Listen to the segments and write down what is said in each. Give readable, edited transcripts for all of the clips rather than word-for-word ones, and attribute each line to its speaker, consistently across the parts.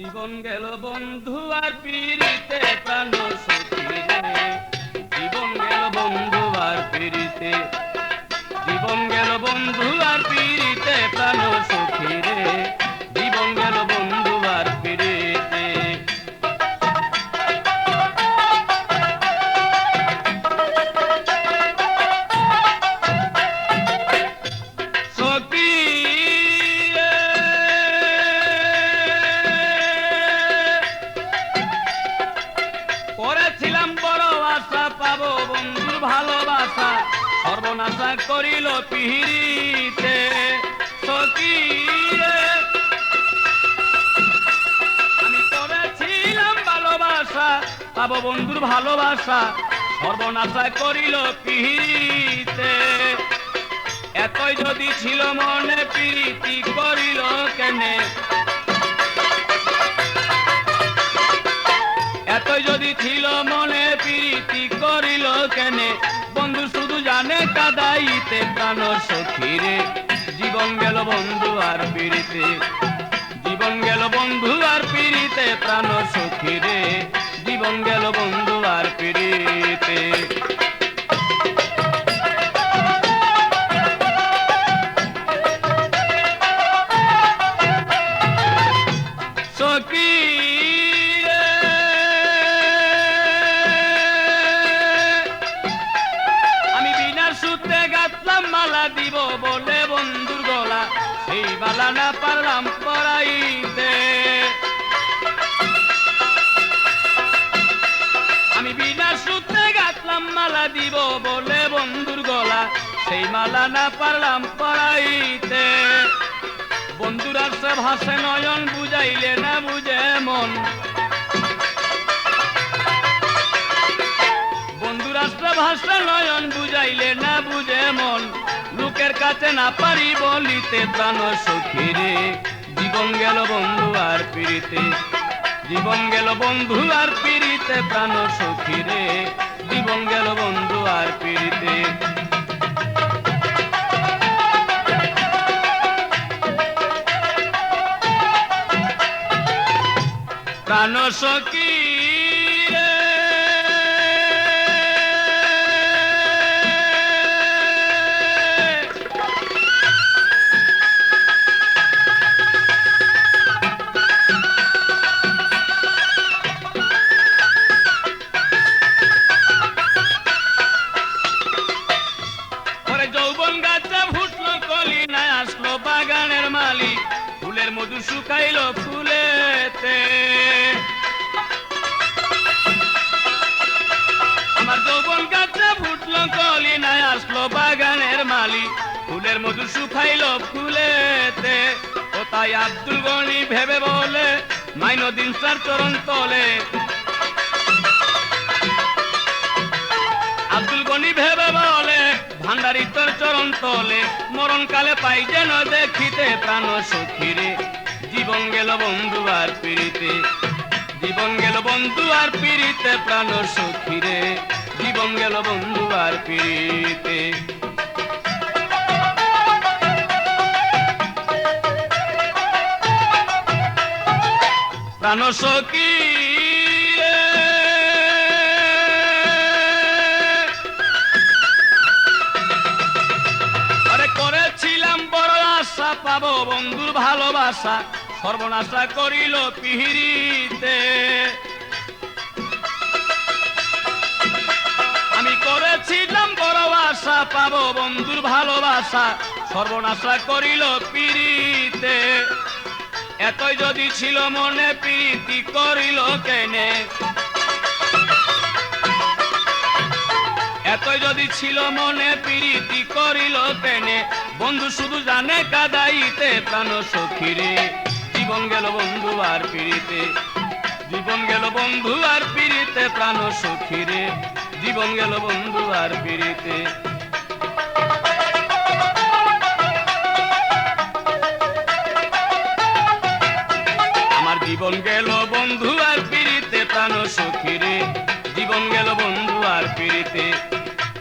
Speaker 1: জীবন গেল বন্ধু আর পিরিতে প্রাণ সখী রে। জীবন গেল বন্ধু আর পিরিতে, জীবন গেল বন্ধু আর পিরিতে প্রাণ সখী রে। জীবন গেল বন্ধু আর পিরিতে। সখী করেছিলাম বড় আশা পাবো বন্ধুর ভালোবাসা, সর্বনাশা করিল পিহিরিতে। সখী আমি করেছিলাম ভালোবাসা পাবো বন্ধুর ভালোবাসা, সর্বনাশা করিল পিহিরিতে। এতই যদি ছিল মনে প্রীতি করিল কেনে, এতই যদি ছিল মনে প্রীতি করিল কেনে। বন্ধু শুধু জানে কাদাইতে প্রাণ সখী রে। জীবন গেল বন্ধু আর পিরিতে, জীবন গেল বন্ধু আর পিরিতে প্রাণ সখী রে। জীবন গেল বন্ধু আর পিরিতে। সখী মালা দিব বলে বন্ধুর গলা, সেই মালা না পারলাম পরাইতে। আমি বিনা সূত্রে গাঁথলাম মালা দিব বলে বন্ধুর গলা, সেই মালা না পারলাম পরাইতে। বন্ধুর আসে ভাসে নয়ন, বুঝাইলে না বুঝে মন। বন্ধুর আসে ভাসে নয়ন, বুঝাইলে না বুঝে মন। লোকের কাছে না পারি বলিতে প্রাণ সখী রে। জীবন গেল বন্ধু আর পিরিতে, জীবন গেল বন্ধু আর পিরিতে প্রাণ সখী রে। জীবন গেল বন্ধু আর পিরিতে। প্রাণ সখী যৌবন গাছে ফুটলো কলি, না আসলো বাগানের মালি, ফুলের মধু শুকাইল ফুলেতে। আমার যৌবন গাছে ফুটলো কলি, না আসলো বাগানের মালি, ফুলের মধু শুকাইল ফুলেতে। ও তাই আব্দুল গনি ভেবে বলে, মাইনুদ্দিন স্যার চরণ তলে। আব্দুল গনি ভেবে বলে, ভান্ডারি তোর চরণ তলে। মরণ কালে পাই যেন দেখিতে প্রাণ সখী রে। জীবন গেল বন্ধু আর পিরিতে, জীবন গেল বন্ধু আর পিরিতে প্রাণ সখী রে। জীবন গেল বন্ধু আর পিরিতে। প্রাণ সখী পাবো বন্ধুর ভালোবাসা, সর্বনাশা করিল পিহিরিতে। আমি করেছিলাম বড় আশা পাবো বন্ধুর ভালোবাসা, সর্বনাশা করিল পিরিতে। এতই যদি ছিল মনে প্রীতি করিল কেনে, এতই যদি ছিল মনে প্রীতি করিল কেনে। বন্ধু শুধু জানে কাদাইতে প্রাণ সখী রে। জীবন গেল বন্ধু আর পিরিতে, জীবন গেল বন্ধু আর পিরিতে প্রাণ সখী রে। জীবন গেল বন্ধু আর পিরিতে। আমার জীবন গেল বন্ধু আর পিরিতে প্রাণ সখী রে। জীবন গেল বন্ধু আর পিরিতে,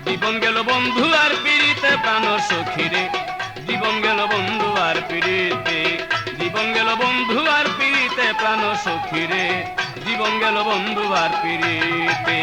Speaker 1: জীবন গেল বন্ধু আর পিরিতে প্রাণ সখী রে। জীবন গেল বন্ধু আর পিরিতে, জীবন গেল বন্ধু আর পিরিতে প্রাণ সখী রে জীবন গেল বন্ধু আর পিড়িতে